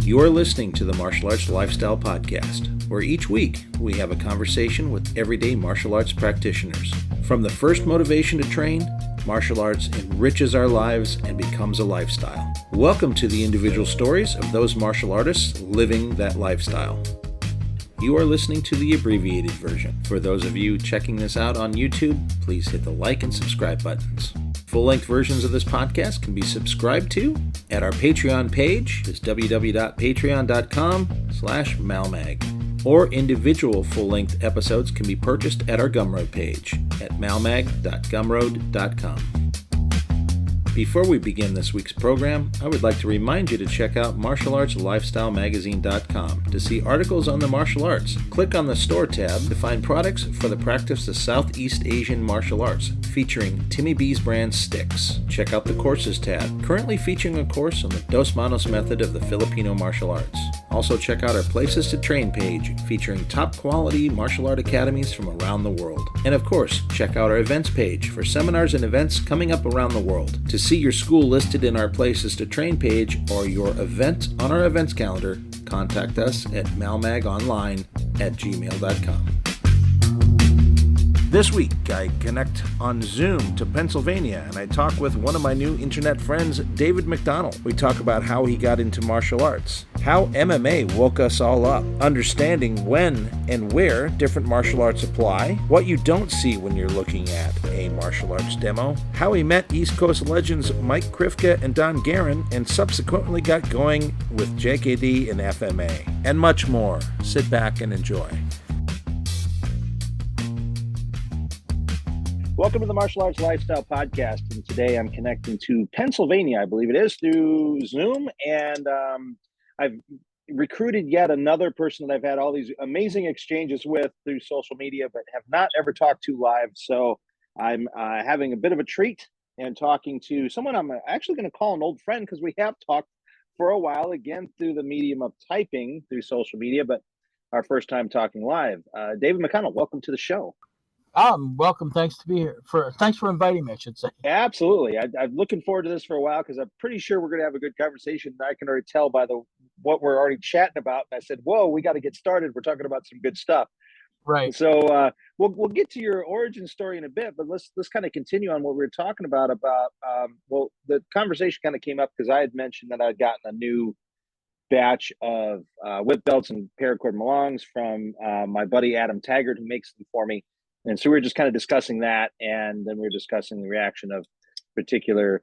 You are listening to the Martial Arts Lifestyle Podcast, where each week we have a conversation with everyday martial arts practitioners. From the first motivation to train, martial arts enriches our lives and becomes a lifestyle. Welcome to the individual stories of those martial artists living that lifestyle. You are listening to the abbreviated version. For those of you checking this out on YouTube, please hit the like and subscribe buttons. Full-length versions of this podcast can be subscribed to at our Patreon page, is www.patreon.com/malmag. Or individual full-length episodes can be purchased at our Gumroad page at malmag.gumroad.com. Before we begin this week's program, I would like to remind you to check out martialartslifestylemagazine.com to see articles on the martial arts. Click on the Store tab to find products for the practice of Southeast Asian martial arts, featuring Timmy B's brand sticks. Check out the Courses tab, currently featuring a course on the Dos Manos method of the Filipino martial arts. Also check out our Places to Train page, featuring top quality martial art academies from around the world. And of course, check out our events page for seminars and events coming up around the world. To see your school listed in our Places to Train page or your event on our events calendar, contact us at malmagonline@gmail.com. This week, I connect on Zoom to Pennsylvania, and I talk with one of my new internet friends, David McDonnell. We talk about how he got into martial arts, how MMA woke us all up, understanding when and where different martial arts apply, what you don't see when you're looking at a martial arts demo, how he met East Coast legends Mike Krivka and Don Garon, and subsequently got going with JKD and FMA, and much more. Sit back and enjoy. Welcome to the Martial Arts Lifestyle Podcast, and today I'm connecting to Pennsylvania, I believe it is, through Zoom, and I've recruited yet another person that I've had all these amazing exchanges with through social media, but have not ever talked to live, so I'm having a bit of a treat and talking to someone I'm actually going to call an old friend, because we have talked for a while, again, through the medium of typing through social media, but our first time talking live. David McDonnell, welcome to the show. Welcome. Thanks to be here. Thanks for inviting me, I should say. Absolutely. I'm looking forward to this for a while, because I'm pretty sure we're going to have a good conversation. I can already tell by what we're already chatting about. And I said, whoa, we got to get started. We're talking about some good stuff. Right. So we'll get to your origin story in a bit, but let's kind of continue on what we were talking about the conversation kind of came up because I had mentioned that I'd gotten a new batch of whip belts and paracord Malongs from my buddy Adam Taggart, who makes them for me. And so we were just kind of discussing that, and then we were discussing the reaction of particular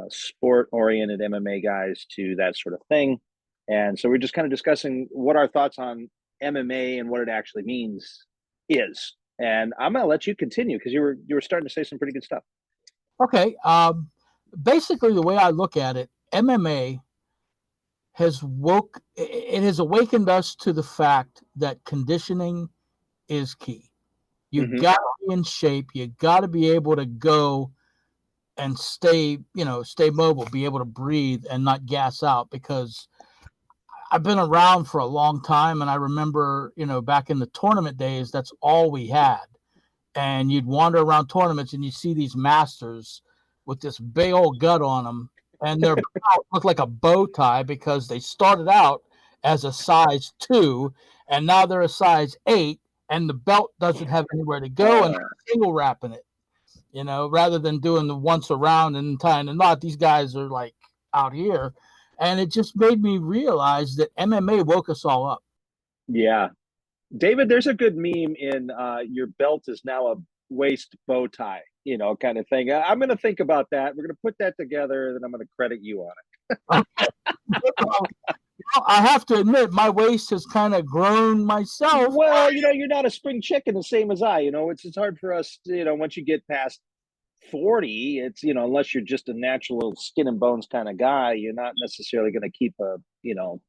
sport-oriented MMA guys to that sort of thing. And so we're just kind of discussing what our thoughts on MMA and what it actually means is. And I'm going to let you continue, because you were starting to say some pretty good stuff. Okay. Basically, the way I look at it, MMA has awakened us to the fact that conditioning is key. You got to be in shape. You got to be able to go and stay mobile, be able to breathe and not gas out, because I've been around for a long time. And I remember, back in the tournament days, that's all we had. And you'd wander around tournaments and you see these masters with this big old gut on them, and their belt looked like a bow tie, because they started out as a size 2 and now they're a size 8. And the belt doesn't have anywhere to go, and single wrapping it, rather than doing the once around and tying the knot. These guys are like out here. And it just made me realize that MMA woke us all up. Yeah. David, there's a good meme in your belt is now a waist bow tie, kind of thing. I'm going to think about that. We're going to put that together, and then I'm going to credit you on it. I have to admit, my waist has kind of grown myself. Well, you're not a spring chicken, the same as I. It's hard for us, once you get past 40, it's, unless you're just a natural skin and bones kind of guy, you're not necessarily going to keep a,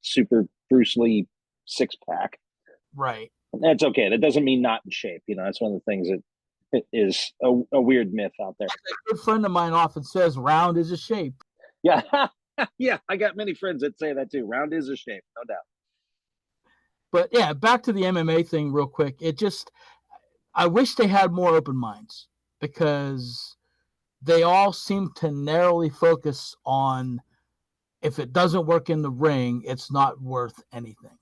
super Bruce Lee 6-pack. Right. That's okay. That doesn't mean not in shape. That's one of the things that is a weird myth out there. A good friend of mine often says round is a shape. Yeah. Yeah, I got many friends that say that too. Round is a shape, no doubt. But yeah, back to the MMA thing real quick. I wish they had more open minds, because they all seem to narrowly focus on if it doesn't work in the ring, it's not worth anything.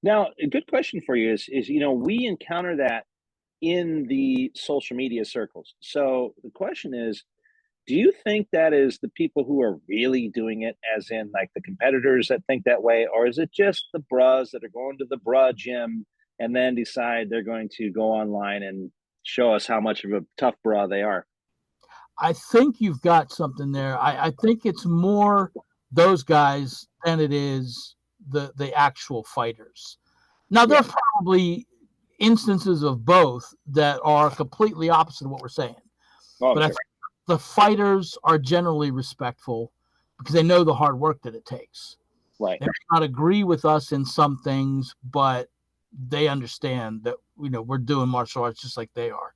Now, a good question for you is we encounter that in the social media circles. So the question is, do you think that is the people who are really doing it, as in like the competitors that think that way, or is it just the bras that are going to the bra gym and then decide they're going to go online and show us how much of a tough bra they are? I think you've got something there. I think it's more those guys than it is the actual fighters. Now, Yeah. there's probably instances of both that are completely opposite of what we're saying. Oh, But I sure. think the fighters are generally respectful because they know the hard work that it takes. Right. They may not agree with us in some things, but they understand that we're doing martial arts just like they are.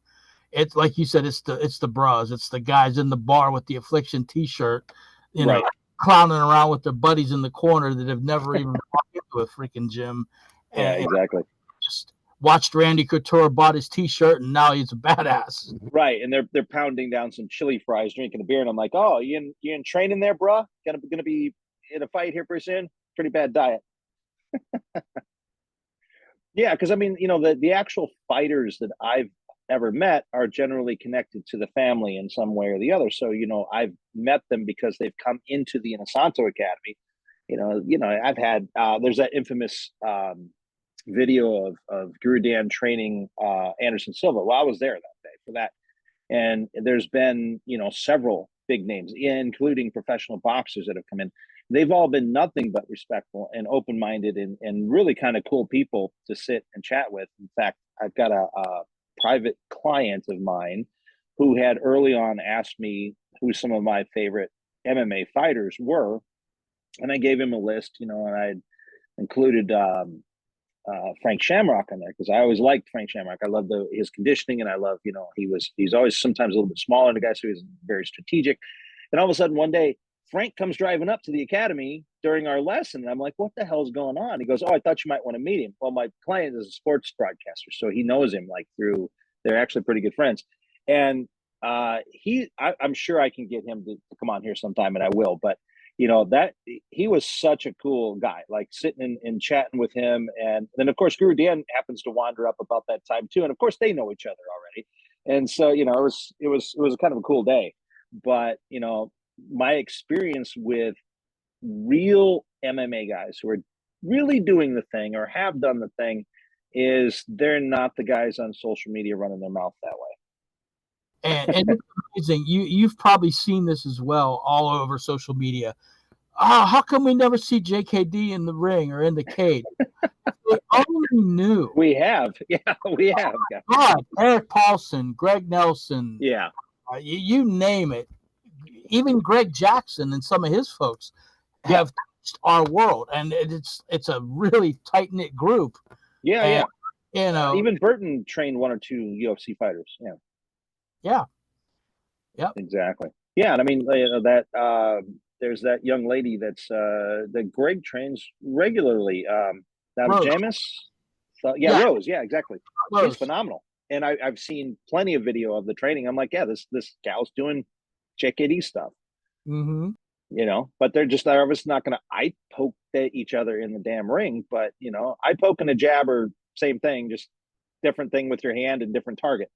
It's like you said, it's the bras, it's the guys in the bar with the Affliction T-shirt, Right. clowning around with their buddies in the corner that have never even walked into a freaking gym. Yeah, And exactly. just watched Randy Couture bought his T-shirt, and now he's a badass. Right, and they're pounding down some chili fries, drinking a beer, and I'm like, oh, you in training there, bro? Gonna be in a fight here pretty soon? Pretty bad diet. Yeah, because I mean, the actual fighters that I've ever met are generally connected to the family in some way or the other. So, I've met them because they've come into the Inosanto Academy. I've had there's that infamous video of Guru Dan training Anderson Silva. Well, I was there that day for that. And there's been, several big names, including professional boxers that have come in. They've all been nothing but respectful and open-minded and really kind of cool people to sit and chat with. In fact, I've got a private client of mine who had early on asked me who some of my favorite MMA fighters were. And I gave him a list, and I included Frank Shamrock on there because I always liked Frank Shamrock. I love his conditioning, and I love he's always sometimes a little bit smaller than the guy, so he's very strategic. And all of a sudden one day Frank comes driving up to the academy during our lesson, and I'm like, "What the hell's going on?" He goes, "Oh, I thought you might want to meet him." Well, my client is a sports broadcaster, so he knows him they're actually pretty good friends, and I'm sure I can get him to come on here sometime, and I will, but that he was such a cool guy, like sitting and chatting with him. And then of course Guru Dan happens to wander up about that time too, and of course they know each other already, and so it was kind of a cool day. But my experience with real MMA guys who are really doing the thing or have done the thing is they're not the guys on social media running their mouth that way. And it's amazing. You've probably seen this as well all over social media. Oh, how come we never see JKD in the ring or in the cage? We only knew. We have. Yeah, we have. God, Eric Paulson, Greg Nelson. Yeah. You name it. Even Greg Jackson and some of his folks have touched our world. And it's a really tight-knit group. Yeah, and, even Burton trained one or two UFC fighters. Yeah. Yeah. Yep. Exactly. Yeah, and I mean there's that young lady that Greg trains regularly. Jamis. Rose. Yeah, exactly. Rose. She's phenomenal, and I've seen plenty of video of the training. I'm like, yeah, this gal's doing JKD stuff. Mm-hmm. But they're obviously not going to eye poke at each other in the damn ring. But eye poke and a jab are same thing, just different thing with your hand and different target.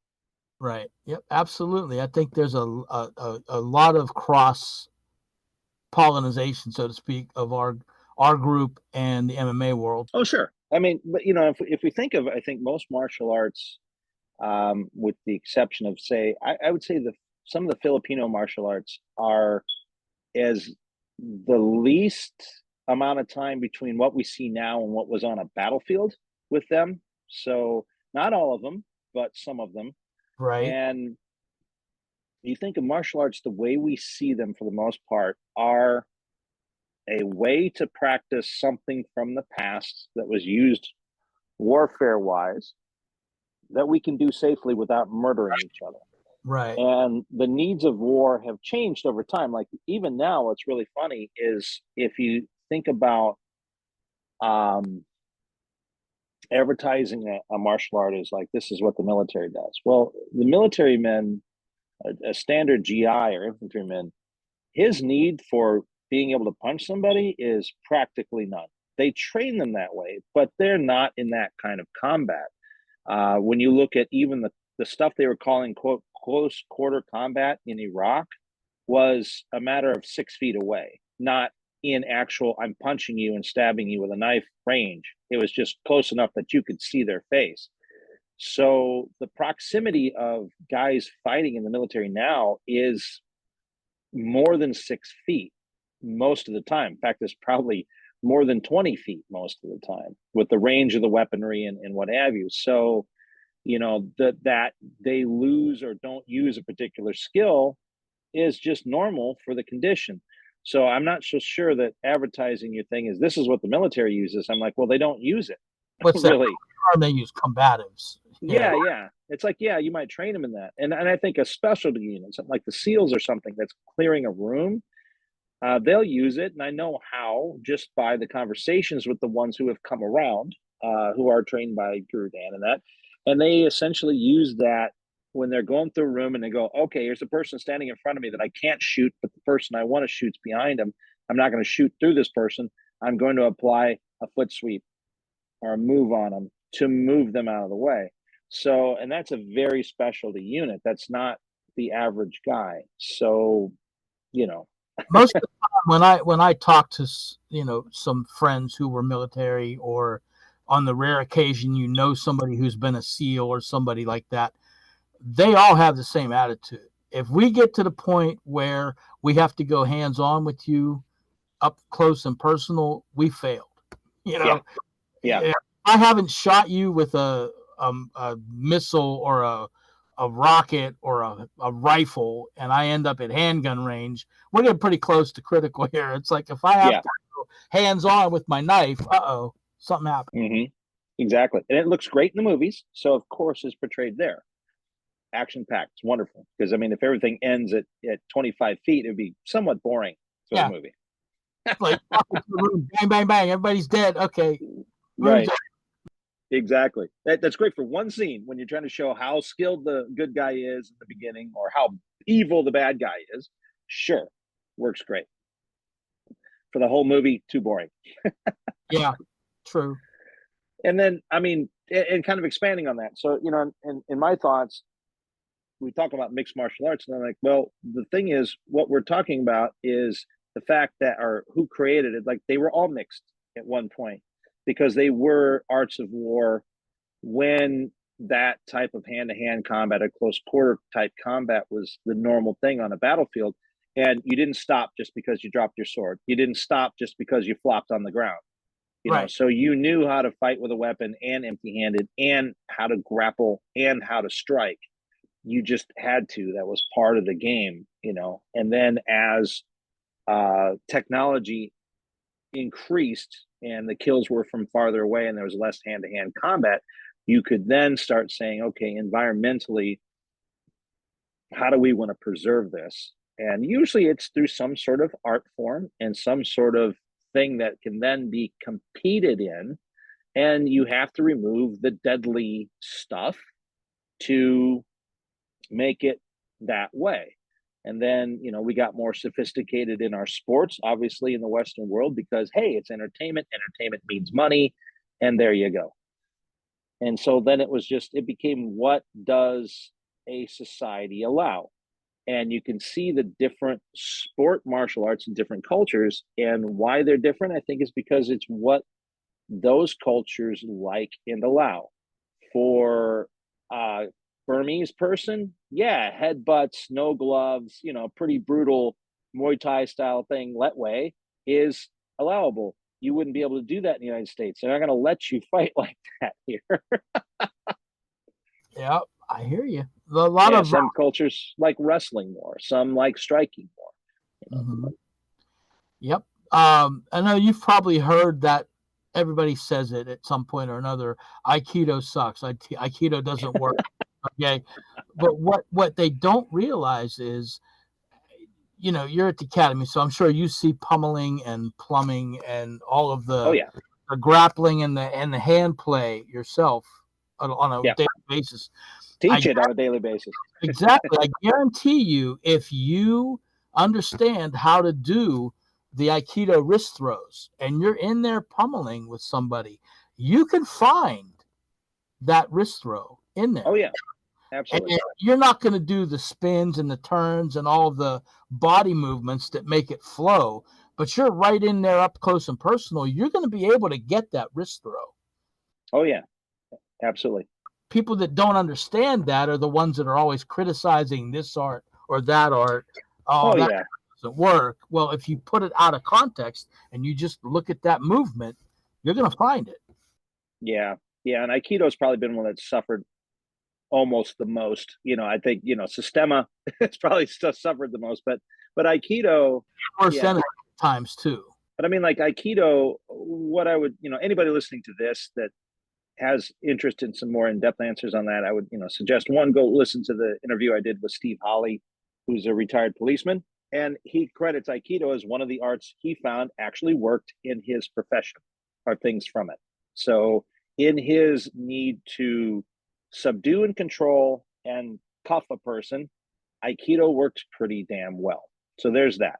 Right. Yep. Absolutely. I think there's a lot of cross pollination, so to speak, of our group and the MMA world. Oh, sure. I mean, but if we think of, I think most martial arts, with the exception of, say, I would say some of the Filipino martial arts are as the least amount of time between what we see now and what was on a battlefield with them. So not all of them, but some of them. Right. And you think of martial arts, the way we see them for the most part are a way to practice something from the past that was used warfare wise that we can do safely without murdering each other. Right. And the needs of war have changed over time. Like even now, what's really funny is if you think about advertising a martial art is like, this is what the military does. Well, the military men, a standard GI or infantryman, his need for being able to punch somebody is practically none. They train them that way, but they're not in that kind of combat. When you look at even the stuff they were calling, quote, close quarter combat in Iraq was a matter of 6 feet away, not in actual, I'm punching you and stabbing you with a knife range. It was just close enough that you could see their face. So the proximity of guys fighting in the military now is more than 6 feet most of the time. In fact, it's probably more than 20 feet most of the time with the range of the weaponry and what have you. So, that they lose or don't use a particular skill is just normal for the condition. So I'm not so sure that advertising your thing is, this is what the military uses. I'm like, well, they don't use it. What's really? That? They use combatives. Yeah. It's like, yeah, you might train them in that. And I think a specialty unit, something like the SEALs or something that's clearing a room, they'll use it. And I know how, just by the conversations with the ones who have come around, who are trained by Guru Dan and that. And they essentially use that when they're going through a room and they go, okay, here's a person standing in front of me that I can't shoot, but the person I want to shoot's behind him. I'm not going to shoot through this person. I'm going to apply a foot sweep or a move on them to move them out of the way. So, and that's a very specialty unit. That's not the average guy. So, most of the time when I talk to, some friends who were military, or on the rare occasion, somebody who's been a SEAL or somebody like that, they all have the same attitude. If we get to the point where we have to go hands-on with you up close and personal, we failed. Yeah. If I haven't shot you with a missile or a rocket or a rifle, and I end up at handgun range, we're getting pretty close to critical here. It's like, if I have to go hands-on with my knife, something happened. Mm-hmm. Exactly. And it looks great in the movies. So, of course, it's portrayed there. Action-packed. It's wonderful. Because, if everything ends at 25 feet, it would be somewhat boring for the movie. Like, bang, bang, bang. Everybody's dead. Okay. Right. Exactly. That's great for one scene when you're trying to show how skilled the good guy is in the beginning, or how evil the bad guy is. Sure. Works great. For the whole movie, too boring. Yeah, true. And then, and kind of expanding on that. So, in my thoughts, we talk about mixed martial arts, and I'm like, well, the thing is, what we're talking about is the fact that, or who created it, like, they were all mixed at one point, because they were arts of war when that type of hand-to-hand combat, a close quarter type combat, was the normal thing on a battlefield. And you didn't stop just because you dropped your sword. You didn't stop just because you flopped on the ground. So you knew how to fight with a weapon and empty-handed, and how to grapple and how to strike. You just had to. That was part of the game, And then as technology increased and the kills were from farther away and there was less hand-to-hand combat, you could then start saying, okay, environmentally, how do we want to preserve this? And usually it's through some sort of art form and some sort of thing that can then be competed in. And you have to remove the deadly stuff to make it that way. And then, we got more sophisticated in our sports, obviously, in the Western world, because, hey, it's entertainment. Entertainment means money. And there you go. And so then it became, what does a society allow? And you can see the different sport martial arts in different cultures, and why they're different, I think, is because it's what those cultures like and allow. For Burmese person, headbutts, no gloves, pretty brutal Muay Thai style thing, Letway, is allowable. You wouldn't be able to do that in the United States. They're not going to let you fight like that here. Yeah, I hear you. A lot of some cultures like wrestling more, some like striking more. Mm-hmm. Yep. I know you've probably heard that. Everybody says it at some point or another. Aikido sucks. Aikido doesn't work. Okay. But what they don't realize is, you're at the academy, so I'm sure you see pummeling and plumbing and all of the grappling and the hand play yourself on a daily basis. Teach it on a daily basis. Exactly. I guarantee you, if you understand how to do the Aikido wrist throws and you're in there pummeling with somebody, you can find that wrist throw in there. Oh yeah, absolutely. And you're not going to do the spins and the turns and all of the body movements that make it flow, but you're right in there up close and personal. You're going to be able to get that wrist throw. Oh yeah, absolutely. People that don't understand that are the ones that are always criticizing this art or that art. Oh, that yeah, doesn't work. Well, if you put it out of context and you just look at that movement, you're going to find it. yeah, yeah. And Aikido's probably been one that's suffered almost the most. I think Sistema it's probably still suffered the most, but Aikido, Worse than times too. But I mean, like Aikido, what I would, anybody listening to this that has interest in some more in-depth answers on that, I would, suggest one, go listen to the interview I did with Steve Holly, who's a retired policeman. And he credits Aikido as one of the arts he found actually worked in his profession, or things from it. So in his need to subdue and control and cuff a person, Aikido works pretty damn well. So there's that.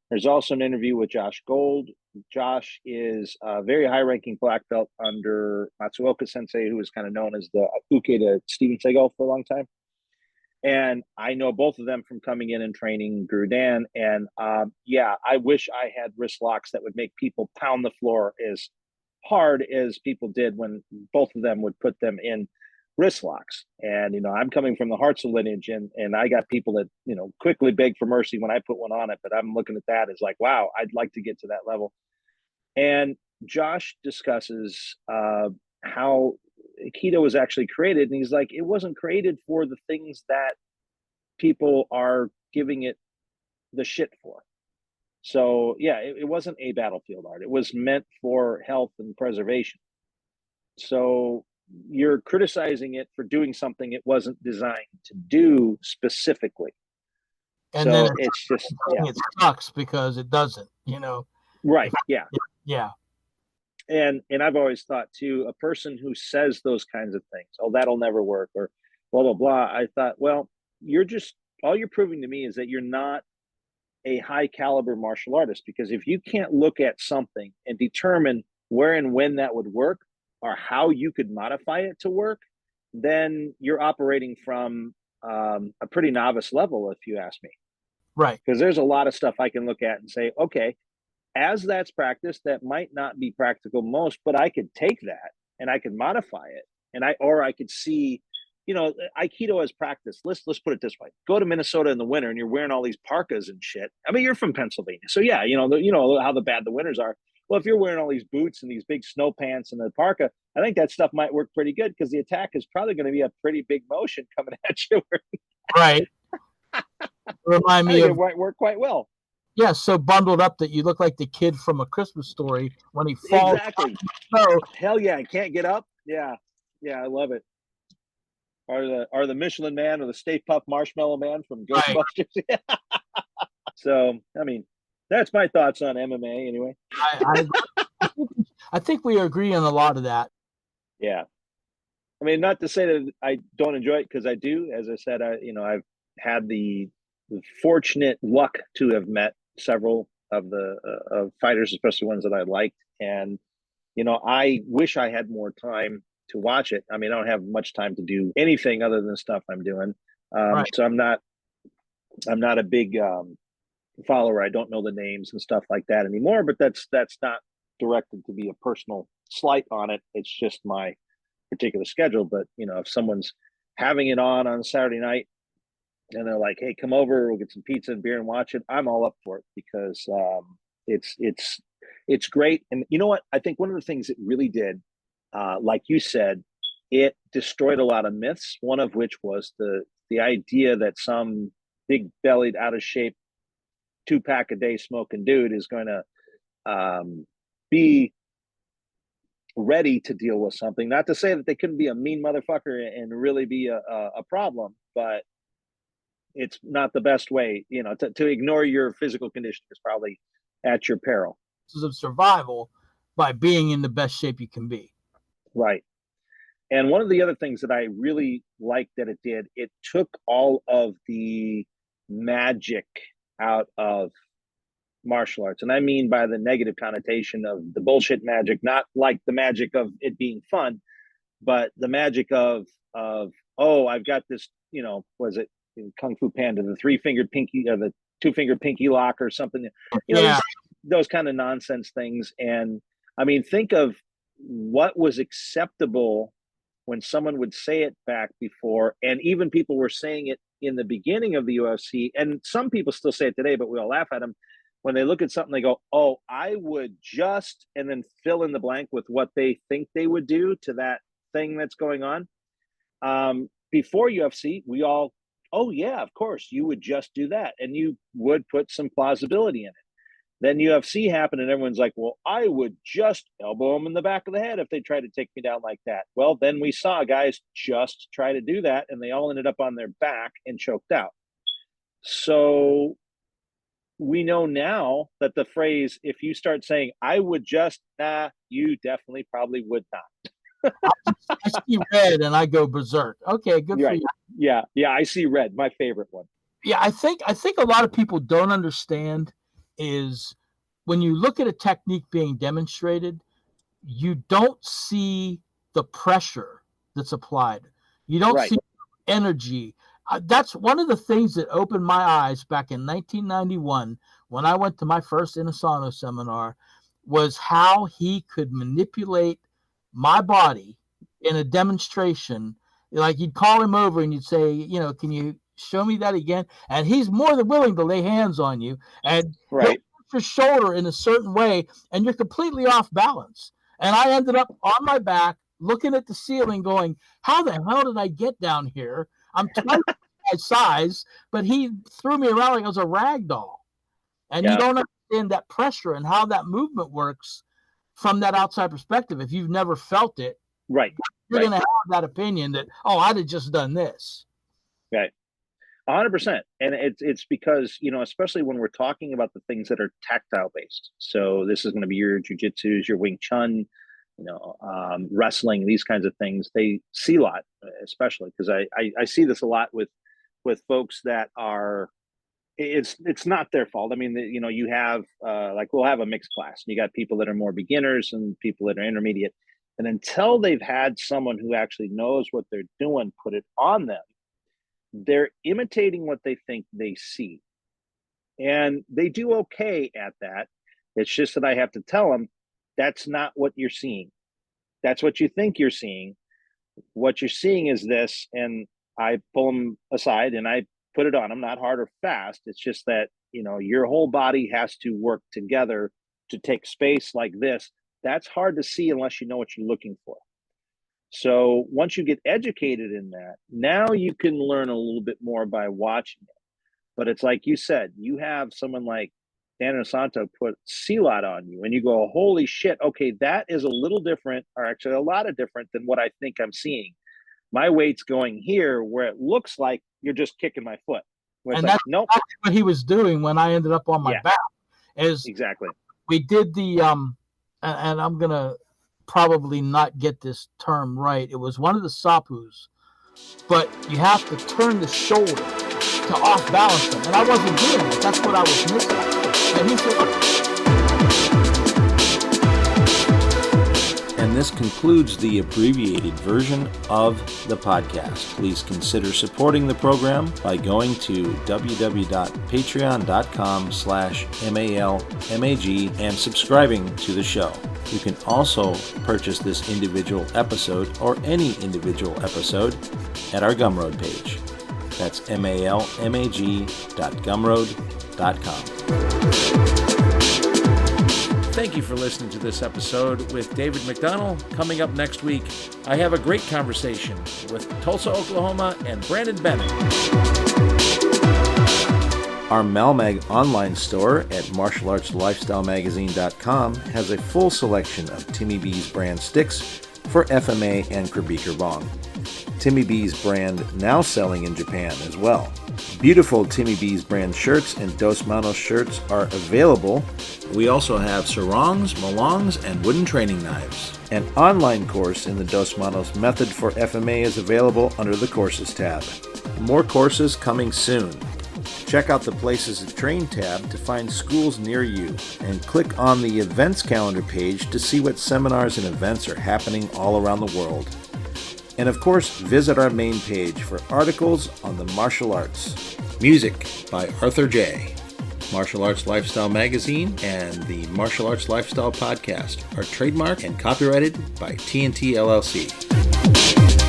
There's also an interview with Josh Gold. Josh is a very high-ranking black belt under Matsuoka Sensei, who is kind of known as the uke to Steven Seagal for a long time. And I know both of them from coming in and training Guru Dan. And yeah, I wish I had wrist locks that would make people pound the floor as hard as people did when both of them would put them in wrist locks. And I'm coming from the Hartzell lineage, and I got people that quickly beg for mercy when I put one on it, but I'm looking at that as like, wow, I'd like to get to that level. And Josh discusses how Aikido was actually created, and he's like, it wasn't created for the things that people are giving it the shit for. So yeah, it wasn't a battlefield art. It was meant for health and preservation. So you're criticizing it for doing something it wasn't designed to do specifically. And so then it's just it sucks because it doesn't, Right. Yeah. Yeah. And I've always thought too, a person who says those kinds of things, oh, that'll never work, or blah blah blah. I thought, well, all you're proving to me is that you're not a high caliber martial artist, because if you can't look at something and determine where and when that would work, or how you could modify it to work, then you're operating from a pretty novice level, if you ask me. Right. Because there's a lot of stuff I can look at and say, okay, as that's practiced, that might not be practical most, but I could take that and I could modify it. And I could see, Aikido as practice. Let's put it this way. Go to Minnesota in the winter and you're wearing all these parkas and shit. I mean, you're from Pennsylvania. So yeah, you know how the bad the winters are. Well, if you're wearing all these boots and these big snow pants and the parka, I think that stuff might work pretty good, because the attack is probably going to be a pretty big motion coming at you. Right. Remind me of it might work quite well. Yeah, so bundled up that you look like the kid from A Christmas Story when he falls. Exactly. Oh, hell yeah, I can't get up. Yeah, I love it. Are the Michelin Man or the Stay Puft Marshmallow Man from Ghostbusters? Right. So, I mean, that's my thoughts on MMA anyway. I think we agree on a lot of that. Yeah. I mean, not to say that I don't enjoy it, because I do. As I said, I've had the fortunate luck to have met several of the fighters, especially ones that I liked. And, I wish I had more time to watch it. I mean, I don't have much time to do anything other than stuff I'm doing. Right. So I'm not a big follower. I don't know the names and stuff like that anymore, but that's not directed to be a personal slight on it. It's just my particular schedule. But, if someone's having it on Saturday night and they're like, hey, come over, we'll get some pizza and beer and watch it, I'm all up for it, because it's great. And you know what? I think one of the things it really did, like you said, it destroyed a lot of myths, one of which was the idea that some big bellied, out of shape, 2-pack a day smoking dude is going to be ready to deal with something. Not to say that they couldn't be a mean motherfucker and really be a problem, but it's not the best way. To ignore your physical condition is probably at your peril. Of survival by being in the best shape you can be. Right. And one of the other things that I really liked that it did, it took all of the magic out of martial arts. And I mean by the negative connotation of the bullshit magic, not like the magic of it being fun, but the magic of oh, I've got this, was it in Kung Fu Panda, the 3-fingered pinky or the 2-fingered pinky lock or something, those kind of nonsense things. And I mean, think of what was acceptable when someone would say it back before, and even people were saying it in the beginning of the UFC, and some people still say it today, but we all laugh at them when they look at something. They go, oh, I would just, and then fill in the blank with what they think they would do to that thing that's going on. Before UFC, we all, oh yeah, of course, you would just do that, and you would put some plausibility in it. Then UFC happened, and everyone's like, well, I would just elbow them in the back of the head if they tried to take me down like that. Well, then we saw guys just try to do that, and they all ended up on their back and choked out. So we know now that the phrase, if you start saying, I would just, you definitely probably would not. I see red and I go berserk. Okay, good for you. Yeah, I see red, my favorite one. Yeah, I think a lot of people don't understand is when you look at a technique being demonstrated, you don't see the pressure that's applied. You don't see energy. That's one of the things that opened my eyes back in 1991 when I went to my first Inosanto seminar, was how he could manipulate my body in a demonstration. Like, you'd call him over and you'd say, can you show me that again? And he's more than willing to lay hands on you, and he'll put your shoulder in a certain way, and you're completely off balance. And I ended up on my back looking at the ceiling going, how the hell did I get down here? I'm twice my size, but he threw me around like I was a rag doll. And you don't understand that pressure and how that movement works from that outside perspective. If you've never felt it, you're going to have that opinion that, oh, I'd have just done this. Right. 100%. And it's because, especially when we're talking about the things that are tactile based. So this is going to be your jujitsus, your Wing Chun, wrestling, these kinds of things. They see a lot, especially because I see this a lot with folks that are, it's not their fault. I mean, you have we'll have a mixed class. You got people that are more beginners and people that are intermediate. And until they've had someone who actually knows what they're doing put it on them, they're imitating what they think they see. And they do okay at that. It's just that I have to tell them, that's not what you're seeing. That's what you think you're seeing. What you're seeing is this. And I pull them aside and I put it on them, not hard or fast. It's just that, your whole body has to work together to take space like this. That's hard to see unless you know what you're looking for. So once you get educated in that, now you can learn a little bit more by watching it. But it's like you said, you have someone like Dan Inosanto put C-Lot on you and you go, holy shit, okay, that is a little different, or actually a lot of different than what I think I'm seeing. My weight's going here where it looks like you're just kicking my foot. And that's nope. What he was doing when I ended up on my back. Is exactly. We did the, and I'm going to probably not get this term right. It was one of the sapus, but you have to turn the shoulder to off balance them. And I wasn't doing it. That's what I was missing. And he said, and this concludes the abbreviated version of the podcast. Please consider supporting the program by going to www.patreon.com/MALMAG and subscribing to the show. You can also purchase this individual episode or any individual episode at our Gumroad page. That's malmag.gumroad.com. Thank you for listening to this episode with David McDonnell. Coming up next week, I have a great conversation with Tulsa, Oklahoma, and Brandon Bennett. Our Malmag online store at martialartslifestylemagazine.com has a full selection of Timmy B's brand sticks for FMA and Krivka bong. Timmy B's brand now selling in Japan as well. Beautiful Timmy B's brand shirts and Dos Manos shirts are available. We also have sarongs, malongs, and wooden training knives. An online course in the Dos Manos method for FMA is available under the Courses tab. More courses coming soon. Check out the Places to Train tab to find schools near you, and click on the Events Calendar page to see what seminars and events are happening all around the world. And of course, visit our main page for articles on the martial arts. Music by Arthur J. Martial Arts Lifestyle Magazine and the Martial Arts Lifestyle Podcast are trademarked and copyrighted by TNT LLC.